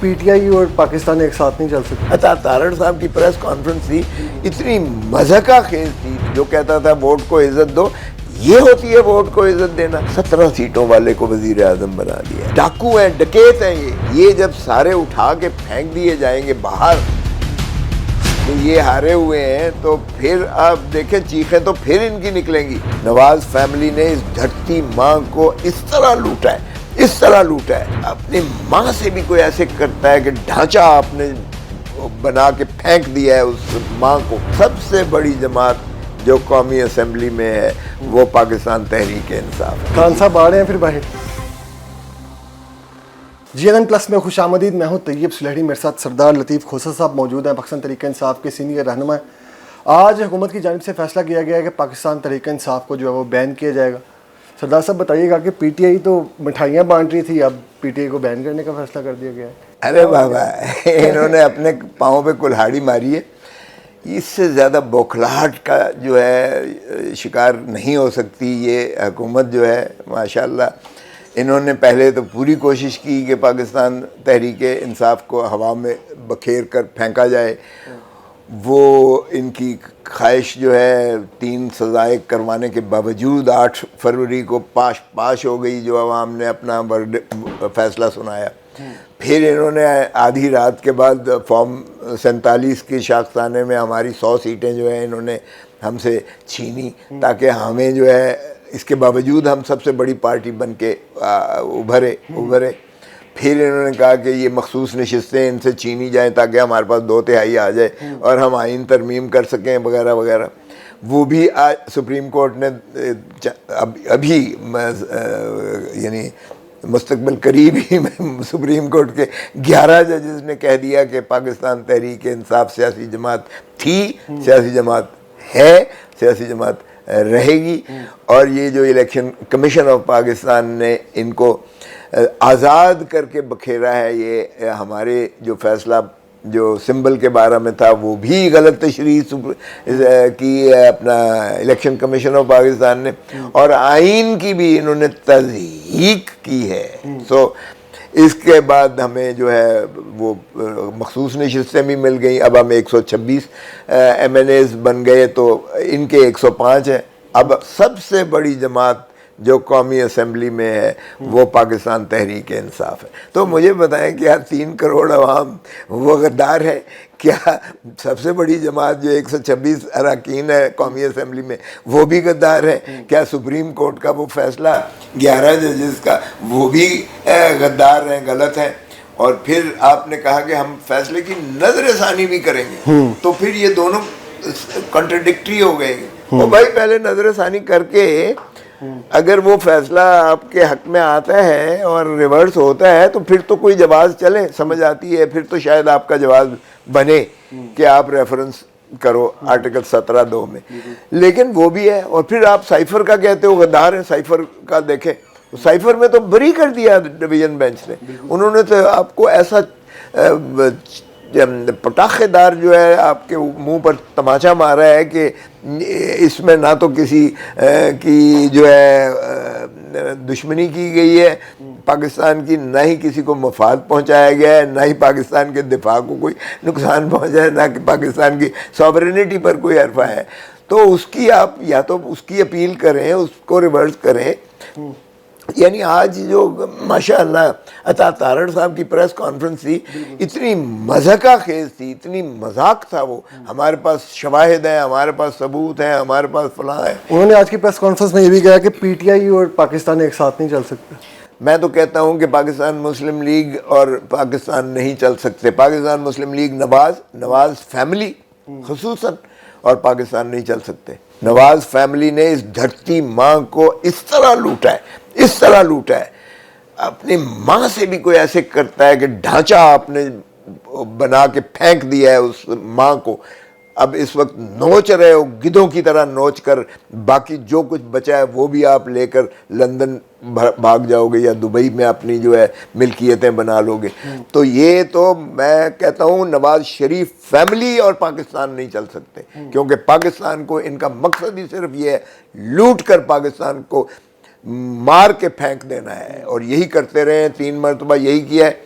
P T I اور پاکستان ایک ساتھ نہیں چل سکتے۔ عطا تارڑ صاحب کی پریس کانفرنس تھی، اتنی مضحکہ خیز تھی، جو کہتا تھا ووٹ کو عزت دو، یہ ہوتی ہے ووٹ کو عزت دینا۔ 17 سیٹوں والے کو وزیر اعظم بنا دیا۔ ڈاکو ہیں، ڈکیت ہیں یہ جب سارے اٹھا کے پھینک دیے جائیں گے باہر، تو یہ ہارے ہوئے ہیں، تو پھر آپ دیکھیں چیخیں تو پھر ان کی نکلیں گی۔ نواز فیملی نے اس دھرتی ماں کو اس طرح لوٹا ہے، اس طرح لوٹا ہے، اپنی ماں سے بھی کوئی ایسے کرتا ہے کہ ڈھانچہ آپ نے بنا کے پھینک دیا ہے اس ماں کو۔ سب سے بڑی جماعت جو قومی اسمبلی میں ہے وہ پاکستان تحریک انصاف ہے۔ خان صاحب آ رہے ہیں پھر باہر۔ GNN+ میں خوش آمدید، میں ہوں طیب سلیحڑی، میرے ساتھ سردار لطیف کھوسہ صاحب موجود ہیں، پاکستان تحریک انصاف کے سینئر رہنما ہیں۔ آج حکومت کی جانب سے فیصلہ کیا گیا ہے کہ پاکستان تحریک انصاف کو جو ہے وہ بین کیا جائے گا۔ سردار صاحب بتائیے گا کہ پی ٹی آئی تو مٹھائیاں بانٹ رہی تھی، اب پی ٹی آئی کو بین کرنے کا فیصلہ کر دیا گیا ہے۔ ارے بابا، انہوں نے اپنے پاؤں پہ کلہاڑی ماری ہے، اس سے زیادہ بوکھلاہٹ کا جو ہے شکار نہیں ہو سکتی یہ حکومت جو ہے۔ ماشاءاللہ انہوں نے پہلے تو پوری کوشش کی کہ پاکستان تحریک انصاف کو ہوا میں بکھیر کر پھینکا جائے، وہ ان کی خواہش جو ہے 3 سزائیں کروانے کے باوجود 8 فروری کو پاش ہو گئی، جو عوام نے اپنا فیصلہ سنایا۔ پھر انہوں نے آدھی رات کے بعد فارم 47 کی شاخسانے میں ہماری 100 سیٹیں جو ہیں انہوں نے ہم سے چھینی، تاکہ ہمیں جو ہے اس کے باوجود ہم سب سے بڑی پارٹی بن کے ابھرے۔ پھر انہوں نے کہا کہ یہ مخصوص نشستیں ان سے چھینی جائیں تاکہ ہمارے پاس 2/3 آ جائے اور ہم آئین ترمیم کر سکیں وغیرہ وغیرہ۔ وہ بھی آج سپریم کورٹ نے ابھی یعنی مستقبل قریب ہی میں سپریم کورٹ کے 11 ججز نے کہہ دیا کہ پاکستان تحریک انصاف سیاسی جماعت تھی، سیاسی جماعت ہے، سیاسی جماعت رہے گی، اور یہ جو الیکشن کمیشن آف پاکستان نے ان کو آزاد کر کے بکھیرا ہے، یہ ہمارے جو فیصلہ جو سمبل کے بارے میں تھا وہ بھی غلط تشریح کی اپنا الیکشن کمیشن آف پاکستان نے، اور آئین کی بھی انہوں نے تضحیق کی ہے۔ سو اس کے بعد ہمیں جو ہے وہ مخصوص نشستیں بھی مل گئیں، اب ہم 126 MNAs بن گئے، تو ان کے 105 ہیں۔ اب سب سے بڑی جماعت جو قومی اسمبلی میں ہے وہ پاکستان تحریک انصاف ہے۔ تو مجھے بتائیں کہ 3 کروڑ عوام وہ غدار ہے کیا؟ سب سے بڑی جماعت جو 126 اراکین ہے قومی اسمبلی میں وہ بھی غدار ہے کیا؟ سپریم کورٹ کا وہ فیصلہ 11 ججز کا وہ بھی غدار ہیں، غلط ہیں؟ اور پھر آپ نے کہا کہ ہم فیصلے کی نظر ثانی بھی کریں گے، تو پھر یہ دونوں کنٹرڈکٹری ہو گئے گے۔ اور بھائی پہلے نظر ثانی کر کے اگر وہ فیصلہ آپ کے حق میں آتا ہے اور ریورس ہوتا ہے تو پھر تو کوئی جواز چلے، سمجھ آتی ہے، پھر تو شاید آپ کا جواز بنے کہ آپ ریفرنس کرو آرٹیکل 17(2) میں۔ لیکن وہ بھی ہے، اور پھر آپ سائفر کا کہتے ہو غدار ہیں۔ سائفر کا دیکھیں، سائفر میں تو بری کر دیا ڈویژن بینچ نے، انہوں نے تو آپ کو ایسا پٹاخے دار جو ہے آپ کے منہ پر تماچا مارا ہے کہ اس میں نہ تو کسی کی جو ہے دشمنی کی گئی ہے پاکستان کی، نہ ہی کسی کو مفاد پہنچایا گیا ہے، نہ ہی پاکستان کے دفاع کو کوئی نقصان پہنچا ہے، نہ کہ پاکستان کی سوورینٹی پر کوئی حرفہ ہے۔ تو اس کی آپ یا تو اس کی اپیل کریں، اس کو ریورس کریں۔ یعنی آج جو ماشاءاللہ عطا تارڑ صاحب کی پریس کانفرنس تھی، اتنی مضحکہ خیز تھی، اتنی مذاق تھا، وہ ہمارے پاس شواہد ہیں، ہمارے پاس ثبوت ہیں، ہمارے پاس فلاں ہے۔ انہوں نے آج کی پریس کانفرنس میں یہ بھی کہا کہ پی ٹی آئی اور پاکستان ایک ساتھ نہیں چل سکتے۔ میں تو کہتا ہوں کہ پاکستان مسلم لیگ اور پاکستان نہیں چل سکتے۔ پاکستان مسلم لیگ نواز فیملی خصوصاً اور پاکستان نہیں چل سکتے۔ نواز فیملی نے اس دھرتی ماں کو اس طرح لوٹا ہے، اس طرح لوٹا ہے، اپنی ماں سے بھی کوئی ایسے کرتا ہے کہ ڈھانچہ آپ نے بنا کے پھینک دیا ہے اس ماں کو۔ اب اس وقت نوچ رہے ہو، گدھوں کی طرح نوچ کر، باقی جو کچھ بچا ہے وہ بھی آپ لے کر لندن بھاگ جاؤ گے یا دبئی میں اپنی جو ہے ملکیتیں بنا لو گے۔ تو یہ تو میں کہتا ہوں نواز شریف فیملی اور پاکستان نہیں چل سکتے، کیونکہ پاکستان کو ان کا مقصد ہی صرف یہ ہے لوٹ کر پاکستان کو مار کے پھینک دینا ہے، اور یہی کرتے رہے ہیں، 3 مرتبہ یہی کیا ہے۔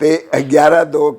11-2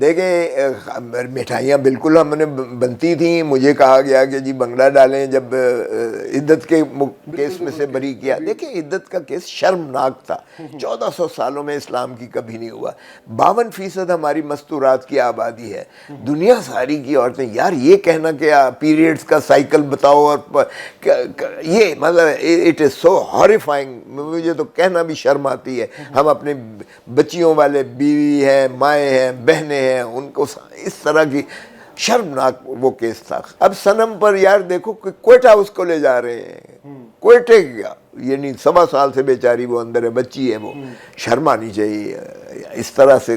دیکھیں مٹھائیاں بالکل ہم نے بنتی تھیں، مجھے کہا گیا کہ جی بنگلہ ڈالیں جب عدت کے کیس میں سے بری کیا. دیکھیں عدت کا کیس شرمناک تھا، 1400 سالوں میں اسلام کی کبھی نہیں ہوا. 52% ہماری مستورات کی آبادی ہے، دنیا ساری کی عورتیں. یار یہ کہنا کہ پیریڈز کا سائیکل بتاؤ اور یہ مطلب اٹ از سو ہاریفائنگ. مجھے تو کہنا بھی شرم آتی ہے. ہم اپنے بچیوں والے بیوی ہیں، مائیں ہیں، بہنیں ہیں، ان کو اس طرح کی شرمناک وہ کیس تھا. اب صنم پر یار دیکھو کہ کوئٹہ اس کو لے جا رہے ہیں، کوئٹے کیا یعنی 7 سال سے بیچاری وہ اندر ہے، بچی ہے. وہ شرم آنی چاہیے اس طرح سے.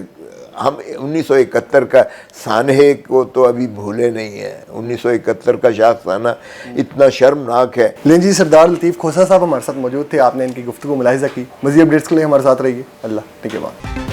ہم 1971 کا سانحے کو تو ابھی بھولے نہیں ہیں. 1971 کا شاخسانہ اتنا شرمناک ہے. لین جی، سردار لطیف کھوسہ صاحب ہمارے ساتھ موجود تھے، آپ نے ان کی گفتگو ملاحظہ کی. مزید اپڈیٹس کے لیے ہمارے ساتھ رہیے. اللہ نگہبان.